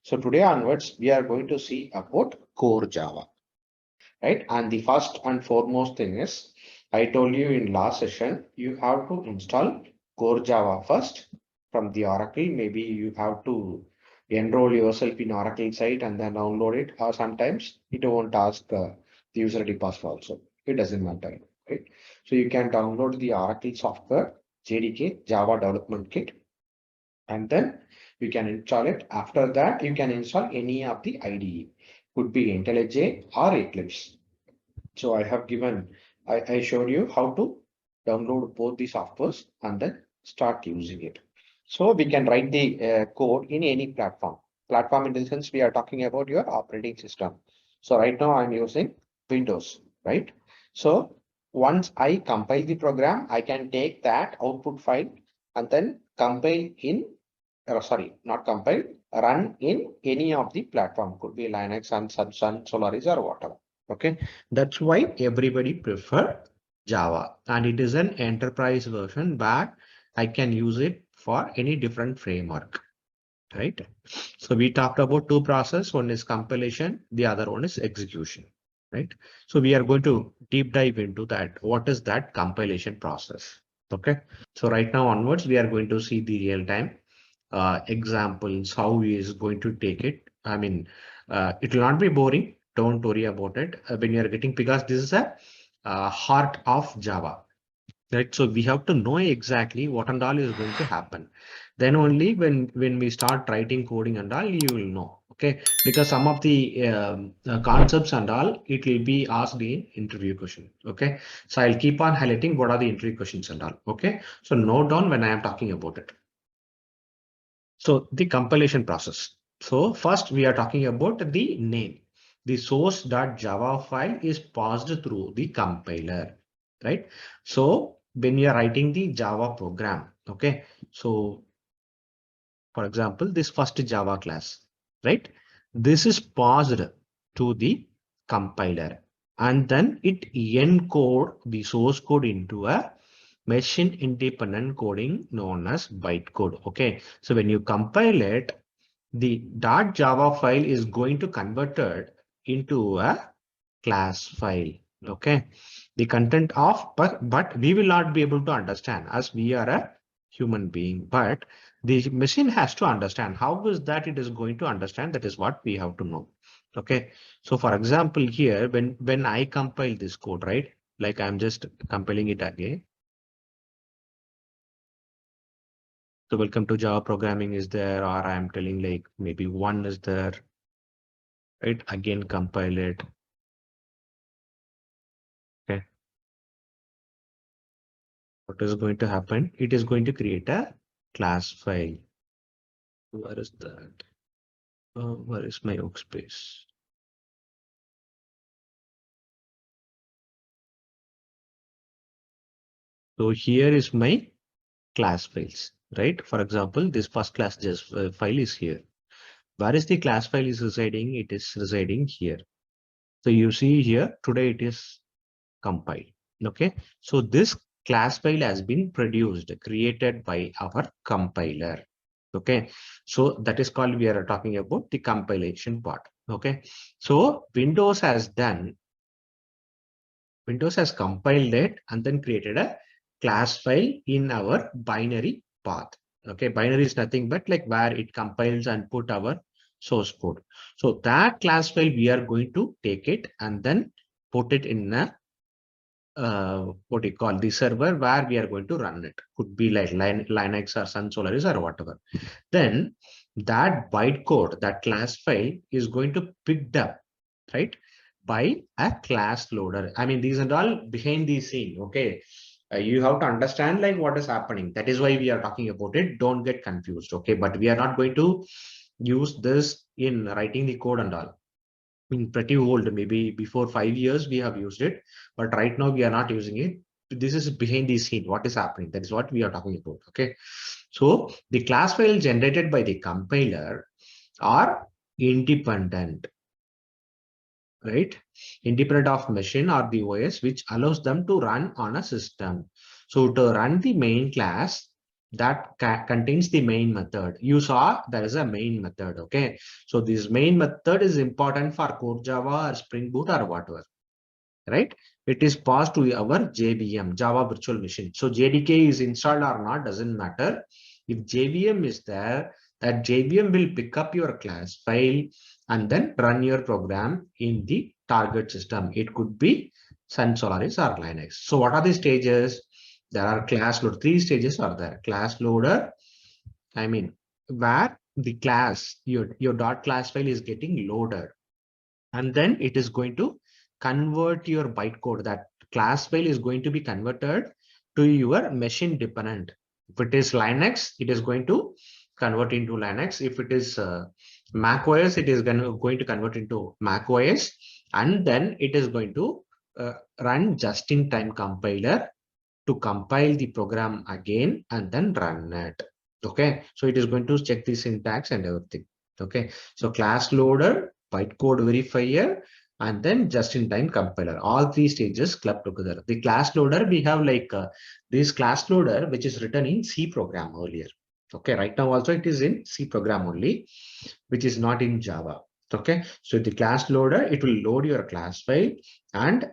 So today onwards, we are going to see about core Java, right? And the first and foremost thing is, I told you in last session, you have to install core Java first from the Oracle. Maybe you have to enroll yourself in Oracle site and then download it, or sometimes it won't ask the user ID password also. It doesn't matter, right? So you can download the Oracle software, JDK, Java Development Kit, and then you can install it. After that, you can install any of the IDE. Could be IntelliJ or Eclipse. So I showed you how to download both the softwares and then start using it. So we can write the code in any platform. Platform in the sense we are talking about your operating system. So right now I'm using Windows, right? So once I compile the program, I can take that output file and then compile in, sorry, not compile, run in any of the platform. Could be Linux and Sun, Solaris or whatever. Okay, that's why everybody prefer Java, and it is an enterprise version, but I can use it for any different framework, right? So we talked about two processes. One is compilation, the other one is execution, right? So we are going to deep dive into that. What is that compilation process? Okay, so right now onwards, we are going to see the real-time examples, how he is going to take it. I mean, it will not be boring. Don't worry about it when you are getting, because this is a heart of Java, right? So we have to know exactly what and all is going to happen. Then only when we start writing coding and all, you will know. Okay, because some of the concepts and all, it will be asked in interview question. Okay, so I'll keep on highlighting what are the interview questions and all. Okay, so note down when I am talking about it. So the compilation process. So first we are talking about the name. The source.java file is passed through the compiler, right? So when you are writing the Java program, okay. So for example, this first Java class, right? This is passed to the compiler, and then it encode the source code into a machine independent coding known as bytecode. Okay, so when you compile it, the .java file is going to convert it into a class file. Okay, the content of, but we will not be able to understand as we are a human being, but the machine has to understand. How is that it is going to understand? That is what we have to know. Okay, so for example, here when I compile this code, right, like I'm just compiling it again. So welcome to Java programming is there, or I'm telling like maybe one is there, right? Again, compile it. Okay. What is going to happen? It is going to create a class file. Where is that? Where is my workspace? So here is my class files, right? For example, this first class just file is here. Where is the class file is residing? It is residing here. So you see here, today it is compiled. Okay, so this class file has been produced, created by our compiler. Okay, so that is called, we are talking about the compilation part. Okay, so Windows has compiled it and then created a class file in our binary path. Okay, binary is nothing but like where it compiles and put our source code. So that class file, we are going to take it and then put it in a what do you call the server where we are going to run it. Could be like Linux or Sun Solaris or whatever. Then that bytecode, that class file is going to picked up, right, by a class loader. I mean, these are all behind the scene. Okay, you have to understand like what is happening. That is why we are talking about it. Don't get confused. Okay, but we are not going to use this in writing the code and all. Pretty old, maybe before 5 years we have used it, but right now we are not using it. This is behind the scene, what is happening, that is what we are talking about. Okay, so the class file generated by the compiler are independent, right? Independent of machine or the OS, which allows them to run on a system. So to run the main class, that contains the main method. You saw there is a main method. Okay. So this main method is important for core Java or Spring Boot or whatever, right? It is passed to our JVM, Java Virtual Machine. So JDK is installed or not, doesn't matter. If JVM is there, that JVM will pick up your class file and then run your program in the target system. It could be Sun Solaris or Linux. So what are the stages? There are class load. Three stages are there. Class loader, I mean, where the class, your dot class file is getting loaded. And then it is going to convert your bytecode. That class file is going to be converted to your machine dependent. If it is Linux, it is going to convert into Linux. If it is Mac OS, it is going to convert into Mac OS. And then it is going to run just-in-time compiler to compile the program again and then run it. Okay, so it is going to check the syntax and everything. Okay, so class loader, bytecode verifier, and then just-in-time compiler. All three stages clubbed together. The class loader, we have like this class loader, which is written in C program earlier. Okay, right now also it is in C program only, which is not in Java. Okay, so the class loader, it will load your class file and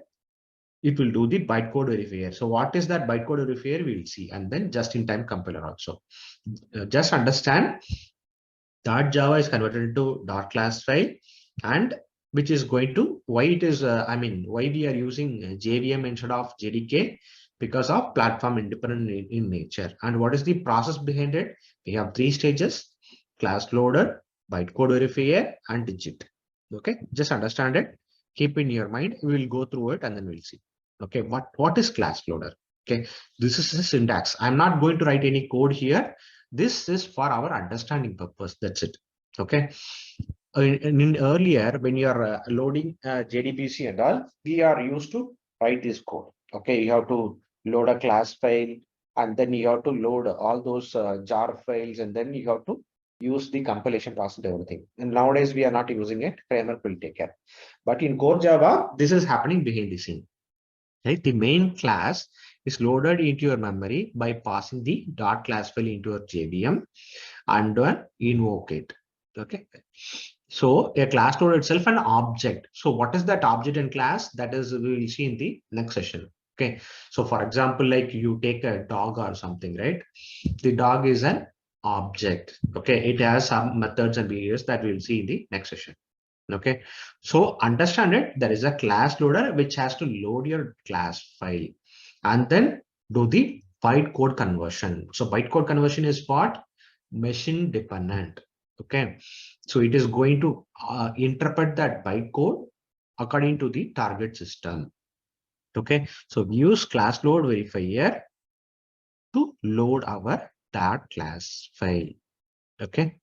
it will do the bytecode verifier. So what is that bytecode verifier? We'll see. And then just-in-time compiler also. Just understand that Java is converted into dot class file, and which is going to, why it is, why we are using JVM instead of JDK, because of platform independent in nature. And what is the process behind it? We have three stages: class loader, bytecode verifier, and digit. Okay, just understand it. Keep in your mind. We will go through it and then we'll see. Okay, what is class loader? Okay, this is the syntax. I'm not going to write any code here. This is for our understanding purpose. That's it. Okay. In earlier, when you are loading JDBC and all, we are used to write this code. Okay, you have to load a class file, and then you have to load all those jar files, and then you have to use the compilation process and everything. And nowadays we are not using it. Framework will take care. But in core Java, this is happening behind the scene. Right? The main class is loaded into your memory by passing the dot class file into your JVM and then invoke it. Okay. So a class loader itself an object. So what is that object and class? That is, we will see in the next session. Okay. So for example, like you take a dog or something, right? The dog is an object. Okay. It has some methods and behaviors that we will see in the next session. Okay, so understand it. There is a class loader which has to load your class file and then do the bytecode conversion. So bytecode conversion is what? Machine dependent. Okay, so it is going to interpret that bytecode according to the target system. Okay, so we use class load verifier to load our that class file. Okay,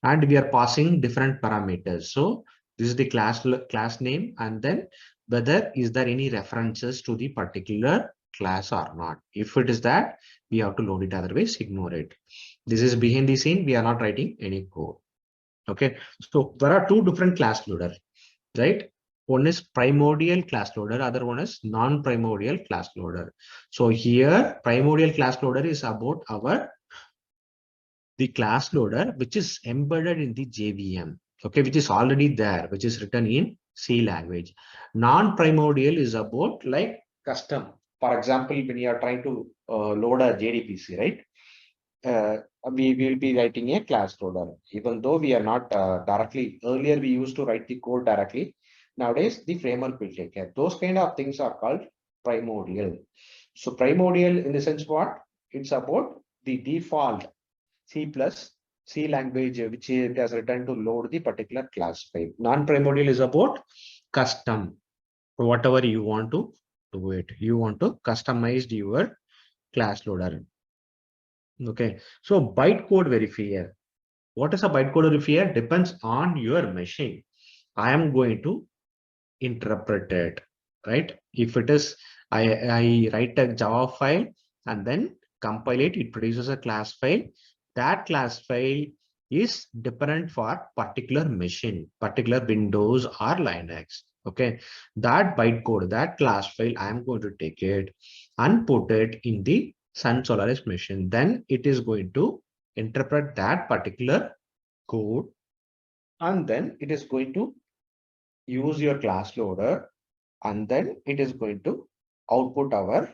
and we are passing different parameters. So this is the class name, and then whether is there any references to the particular class or not. If it is that, we have to load it, otherwise ignore it. This is behind the scene. We are not writing any code. Okay, so there are two different class loader, right? One is primordial class loader, other one is non-primordial class loader. So here primordial class loader is about the class loader, which is embedded in the JVM, okay, which is already there, which is written in C language. Non-primordial is about like custom. For example, when you are trying to load a JDBC, right? We will be writing a class loader, even though we are not directly, earlier we used to write the code directly. Nowadays, the framework will take care. Those kind of things are called primordial. So primordial in the sense what? It's about the default C language, which it has written to load the particular class file. Non-primordial is about custom. Whatever you want to do it. You want to customize your class loader. Okay. So bytecode verifier. What is a bytecode verifier? Depends on your machine. I am going to interpret it, right? If it is, I write a Java file and then compile it, it produces a class file. That class file is different for particular machine, particular Windows or Linux. Okay, that bytecode, that class file, I am going to take it and put it in the Sun Solaris machine. Then it is going to interpret that particular code, and then it is going to use your class loader, and then it is going to output our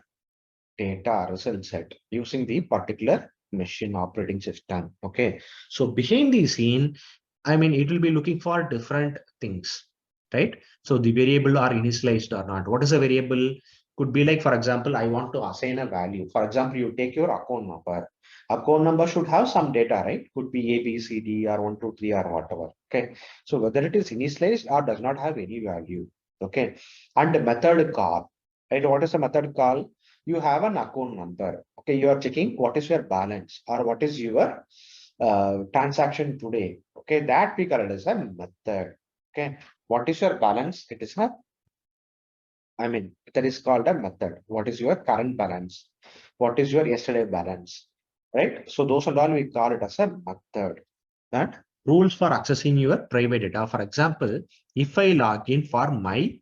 data result set using the particular machine operating system. Okay, so behind the scene, I mean, it will be looking for different things, right? So the variable are initialized or not. What is a variable? Could be like, for example, I want to assign a value. For example, you take your account number. Account number should have some data, right? Could be A, B, C, D, or 1, 2, 3, or whatever. Okay. So whether it is initialized or does not have any value. Okay. And the method call, right? What is the method call? You have an account number. Okay. You are checking what is your balance or what is your transaction today. Okay. That we call it as a method. Okay. What is your balance? It is a, I mean, that is called a method. What is your current balance? What is your yesterday balance? Right? So those and all we call it as a method. That rules for accessing your private data. For example, if I log in for my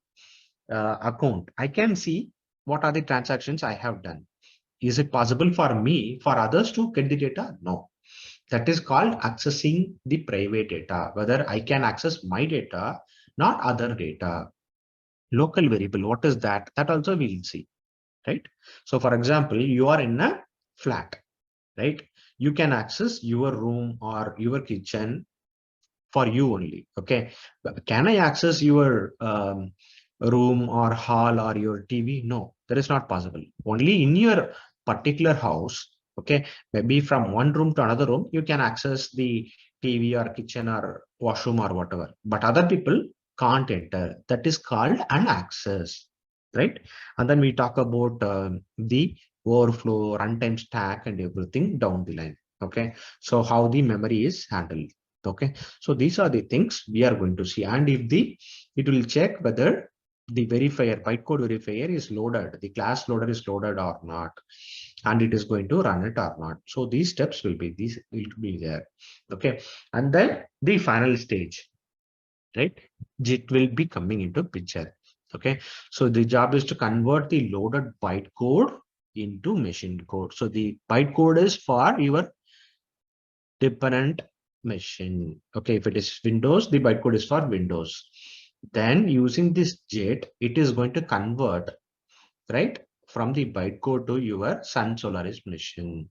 account, I can see what are the transactions I have done. Is it possible for me, for others to get the data? No. That is called accessing the private data, whether I can access my data, not other data. Local variable, what is that? That also we'll see, right? So for example, you are in a flat, right? You can access your room or your kitchen for you only. Okay. But can I access your room or hall or your TV? No, that is not possible. Only in your particular house. Okay. Maybe from one room to another room, you can access the TV or kitchen or washroom or whatever. But other people can't enter. That is called an access. Right. And then we talk about the overflow, runtime stack, and everything down the line. Okay. So how the memory is handled. Okay, so these are the things we are going to see, and if the it will check whether the verifier bytecode verifier is loaded, the class loader is loaded or not, and it is going to run it or not. So these steps will be there. Okay, and then the final stage, right? It will be coming into picture. Okay, so the job is to convert the loaded bytecode into machine code. So the bytecode is for your different machine. Okay, if it is Windows, the bytecode is for Windows. Then using this JIT, it is going to convert, right, from the bytecode to your Sun Solaris machine,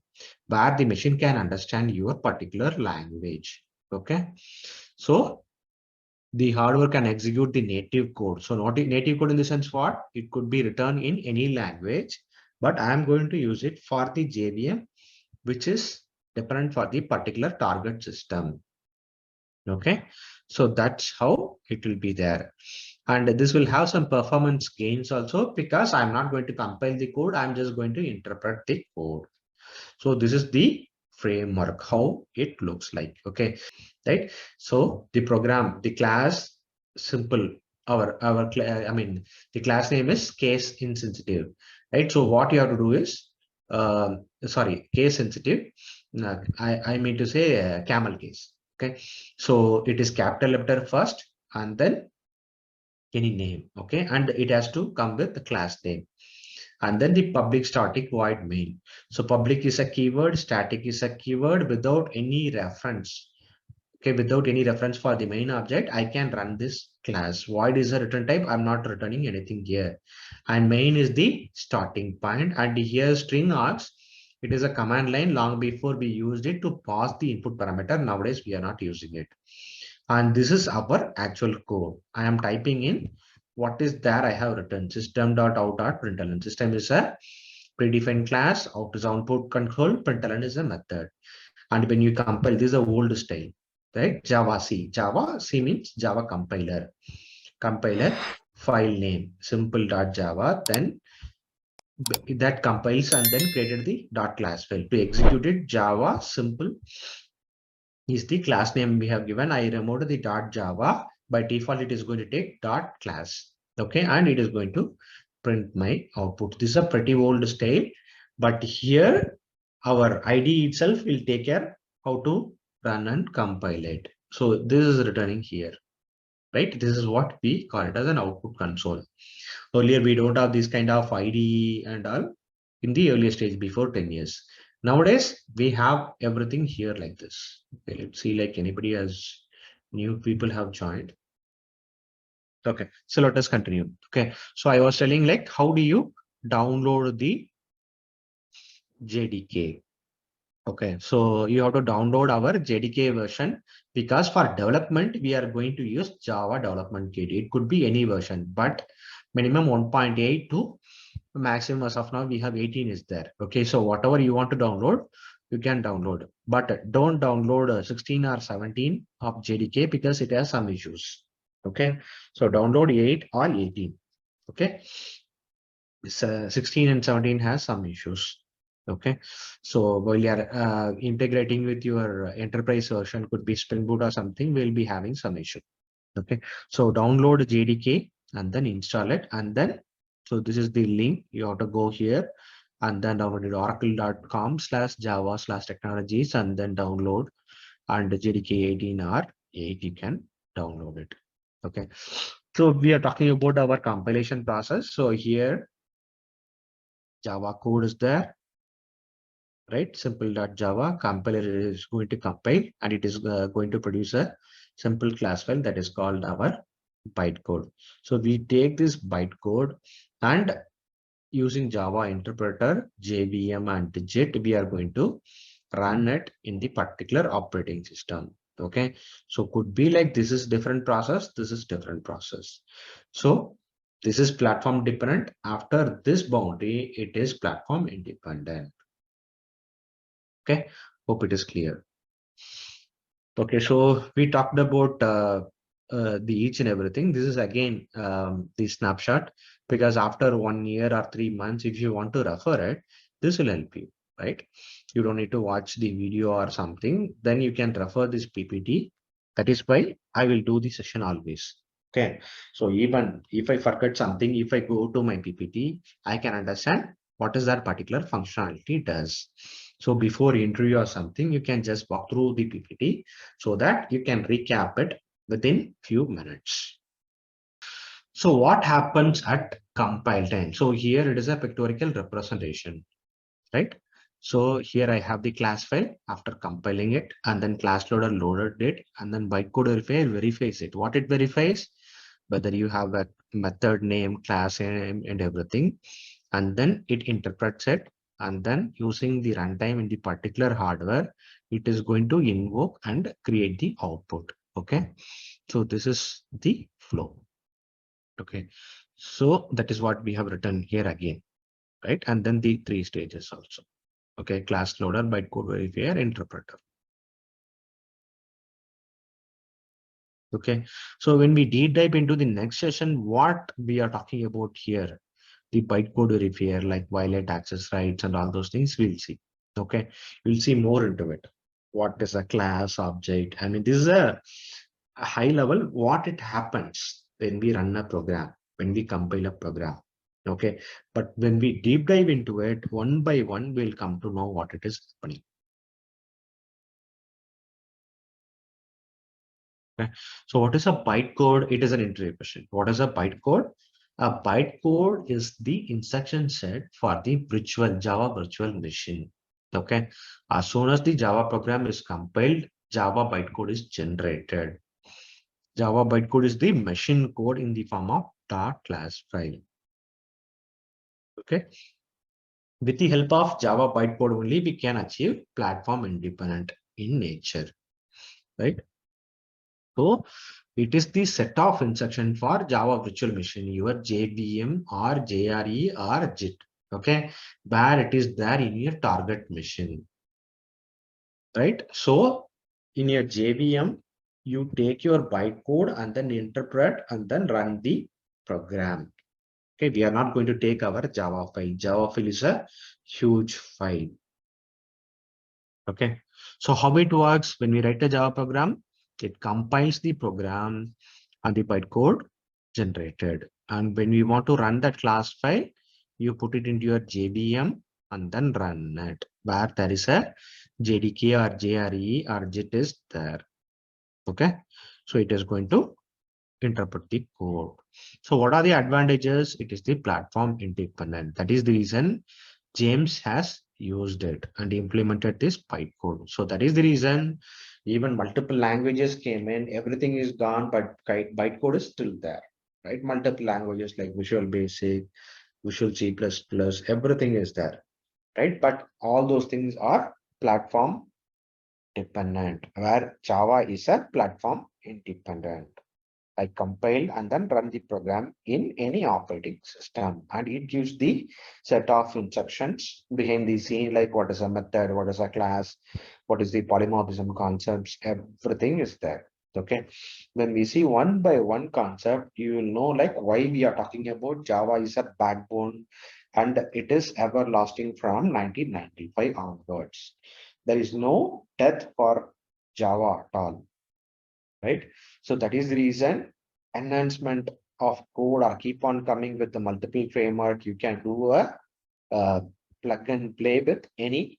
where the machine can understand your particular language. Okay, so the hardware can execute the native code. So not native code in the sense what? It could be written in any language, but I am going to use it for the JVM, which is different for the particular target system. Okay, so that's how it will be there. And this will have some performance gains also, because I'm not going to compile the code, I'm just going to interpret the code. So this is the framework, how it looks like. Okay, right? So the program, the class, simple. I mean, the class name is case insensitive, right? So what you have to do is, sorry, case sensitive. I mean to say camel case. Okay, so it is capital letter first, and then any name. Okay, and it has to come with the class name, and then the public static void main. So public is a keyword, static is a keyword without any reference. Okay, without any reference for the main object, I can run this class. Void is a return type. I'm not returning anything here. And main is the starting point. And here string args, it is a command line. Long before we used it to pass the input parameter. Nowadays, we are not using it. And this is our actual code. I am typing in what is there I have written. System.out.println. System is a predefined class. Out is output control. Println is a method. And when you compile, this is a old style, right? Java C. Java C means Java compiler. Compiler file name simple.java. Then that compiles and then created the dot class file to execute it. Java simple is the class name we have given. I removed the dot Java. By default, it is going to take dot class. Okay, and it is going to print my output. This is a pretty old style, but here our IDE itself will take care how to run and compile it. So this is returning here, right? This is what we call it as an output console. Earlier, we don't have this kind of IDE and all. in the earlier stage before 10 years. Nowadays, we have everything here like this. Okay, let's see like anybody has new people have joined. Okay, so let us continue. Okay, so I was telling like how do you download the JDK? Okay, so you have to download our JDK version because for development, we are going to use Java Development Kit. It could be any version, but minimum 1.8 to maximum as of now, we have 18 is there. Okay, so whatever you want to download, you can download, but don't download 16 or 17 of JDK because it has some issues. Okay, so download 8 or 18. Okay, 16 and 17 has some issues. Okay, so while you are integrating with your enterprise version, could be Spring Boot or something, we'll be having some issue. Okay, so download JDK and then install it, and then so this is the link. You have to go here and then download it, oracle.com/java/technologies, and then download, and JDK 18 or 8 you can download it. Okay, so we are talking about our compilation process. So here Java code is there, right? Simple.java compiler is going to compile, and it is going to produce a simple class file that is called our bytecode. So we take this bytecode and using Java interpreter, JVM and JIT, we are going to run it in the particular operating system. Okay, so could be like this is different process, this is different process. So this is platform dependent. After this boundary, it is platform independent. Okay, hope it is clear. Okay, so we talked about the each and everything. This is again the snapshot, because after 1 year or 3 months, if you want to refer it, this will help you, right? You don't need to watch the video or something. Then you can refer this PPT. That is why I will do the session always. Okay, so even if I forget something, if I go to my PPT, I can understand what is that particular functionality does. So before interview or something, you can just walk through the PPT so that you can recap it within few minutes. So what happens at compile time? So here it is a pictorial representation, right? So here I have the class file after compiling it, and then class loader loaded it, and then bytecode verifier verifies it. What it verifies? Whether you have a method name, class name, and everything, and then it interprets it, and then using the runtime in the particular hardware, it is going to invoke and create the output. Okay, so this is the flow. Okay, so that is what we have written here again, right? And then the 3 stages also. Okay, class loader, bytecode verifier, interpreter. Okay, so when we deep dive into the next session, what we are talking about here, the bytecode verifier, like violate access rights and all those things, we'll see. Okay, we'll see more into it. What is a class object? I mean, this is a high level, what it happens when we run a program, when we compile a program. Okay, but when we deep dive into it, one by one, we'll come to know what it is happening. Okay. So what is a bytecode? It is an interview question. What is a bytecode? A bytecode is the instruction set for the Java virtual machine. Okay. As soon as the Java program is compiled, Java bytecode is generated. Java bytecode is the machine code in the form of .class file. Okay. With the help of Java bytecode only, we can achieve platform independent in nature. Right. So it is the set of instruction for Java virtual machine, your JVM or JRE or JIT. Okay, where it is there in your target machine. Right. So in your JVM, you take your bytecode and then interpret and then run the program. Okay, we are not going to take our Java file. Java file is a huge file. Okay, so how it works when we write a Java program, it compiles the program and the bytecode generated. And when we want to run that class file, you put it into your JVM and then run it, where there is a JDK or JRE or JIT is there. Okay, so it is going to interpret the code. So what are the advantages? It is the platform independent. That is the reason James has used it and implemented this bytecode. So that is the reason even multiple languages came in, everything is gone, but bytecode is still there, right? Multiple languages like Visual Basic, Visual C++, everything is there, right? But all those things are platform dependent, where Java is a platform independent. I compile and then run the program in any operating system, and it gives the set of instructions behind the scene, like what is a method, what is a class, what is the polymorphism concepts, everything is there. Okay, when we see one by one concept, you will know like why we are talking about Java is a backbone and it is everlasting from 1995 onwards. There is no death for Java at all, right? So that is the reason enhancement of code are keep on coming with the multiple framework. You can do a uh, plug and play with any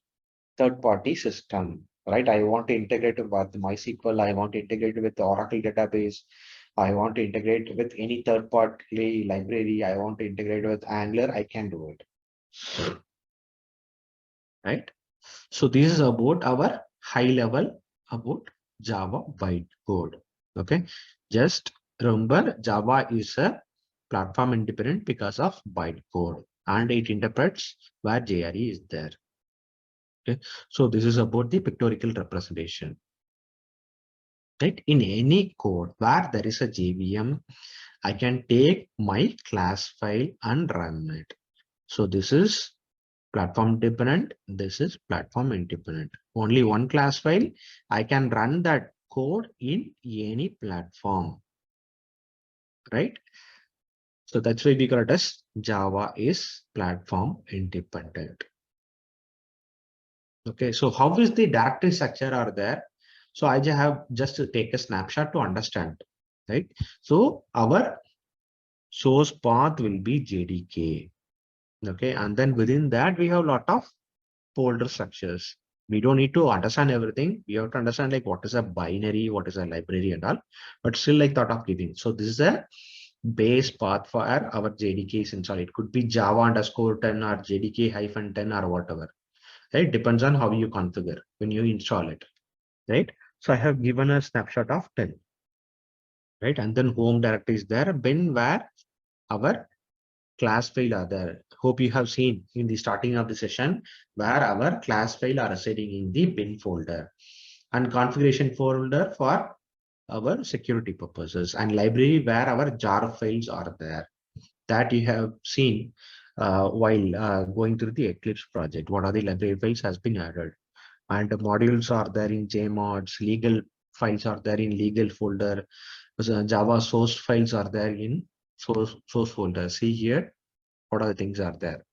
third party system, right? I want to integrate with MySQL. I want to integrate with the Oracle database. I want to integrate with any third party library. I want to integrate with Angular. I can do it, right? So this is about our high level about Java bytecode. Okay, just remember Java is a platform independent because of bytecode and it interprets where JRE is there. Okay, so this is about the pictorial representation. Right, in any code where there is a JVM, I can take my class file and run it. So this is platform dependent, this is platform independent. Only one class file, I can run that code in any platform, right? So that's why we call it as Java is platform independent. Okay, so how is the directory structure are there? So I just have just to take a snapshot to understand, right? So our source path will be JDK. Okay, and then within that we have a lot of folder structures. We don't need to understand everything. We have to understand like what is a binary, what is a library and all, but still like thought of giving. So this is a base path for our JDKs install. It could be Java underscore 10 or JDK hyphen 10 or whatever. Right? Depends on how you configure when you install it. Right? So I have given a snapshot of 10. Right? And then home directory is there. Bin where our class file are there. Hope you have seen in the starting of the session where our class file are residing in the bin folder and configuration folder for our security purposes and library where our jar files are there that you have seen while going through the Eclipse project. What are the library files has been added and the modules are there in JMods, legal files are there in legal folder, Java source files are there in source folder. See here what are the things are there,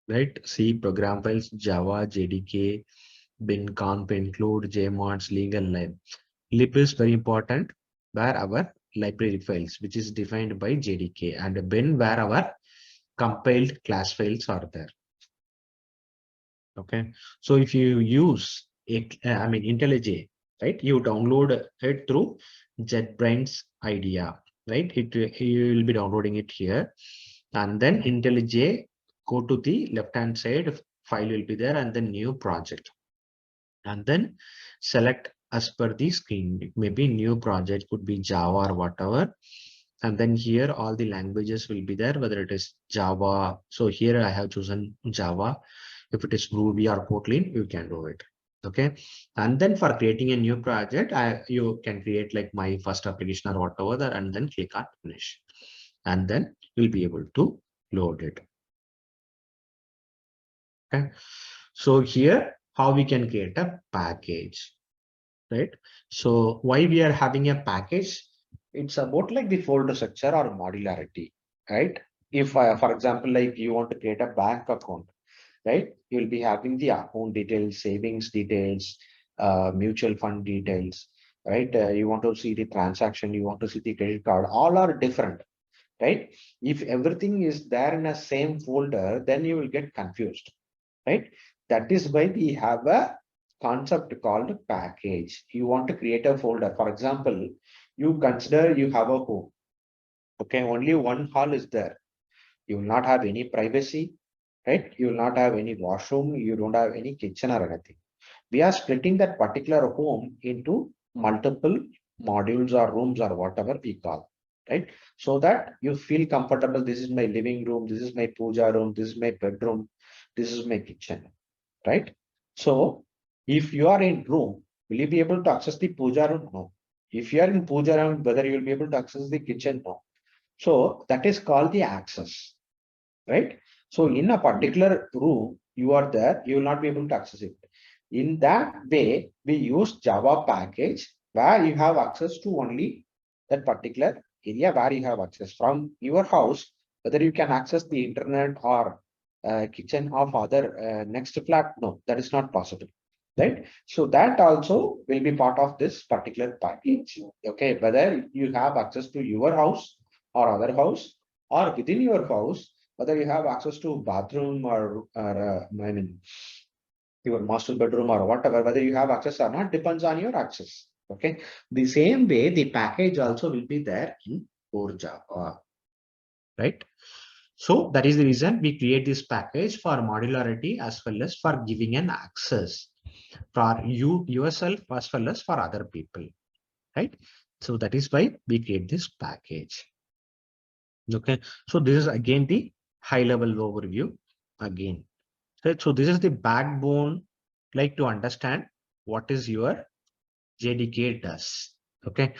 right? See program files, Java, JDK, bin, conf, include, JMods, legal lib. Lib is very important where our library files, which is defined by JDK, and bin where our compiled class files are there. Okay, so if you use IntelliJ, right? You download it through JetBrains IDEA, right? You will be downloading it here, and then IntelliJ, go to the left hand side, file will be there, and then new project, and then select as per the screen. It may be new project, could be Java or whatever. And then here all the languages will be there, whether it is Java. So here I have chosen Java. If it is Ruby or Kotlin, you can do it. Okay. And then for creating a new project, you can create like my first application or whatever that, and then click on finish. And then you'll be able to load it. Okay. So here, how we can create a package, right? So why we are having a package? It's about like the folder structure or modularity, right? If for example, like you want to create a bank account, right? You'll be having the account details, savings details, mutual fund details, right? You want to see the transaction, you want to see the credit card, all are different, right? If everything is there in a same folder, then you will get confused, right? That is why we have a concept called package. You want to create a folder. For example, you consider you have a home. Okay, only one hall is there. You will not have any privacy, right? You will not have any washroom, you don't have any kitchen or anything. We are splitting that particular home into multiple modules or rooms or whatever we call, right? So that you feel comfortable. This is my living room, this is my puja room, this is my bedroom, this is my kitchen, right? So if you are in room, will you be able to access the puja room? No. If you are in puja room, whether you will be able to access the kitchen? No. So that is called the access, right? So in a particular room, you are there, you will not be able to access it. In that way, we use Java package where you have access to only that particular area where you have access from your house, whether you can access the internet or kitchen of other next flat. No, that is not possible, right? So that also will be part of this particular package. Okay, whether you have access to your house or other house or within your house, whether you have access to bathroom or I mean your master bedroom or whatever, whether you have access or not depends on your access. Okay. The same way, the package also will be there in core Java, right? So that is the reason we create this package for modularity as well as for giving an access for you yourself as well as for other people, right? So that is why we create this package. Okay. So this is again the high level overview again. Right? So this is the backbone, like to understand what is your JDK does. Okay.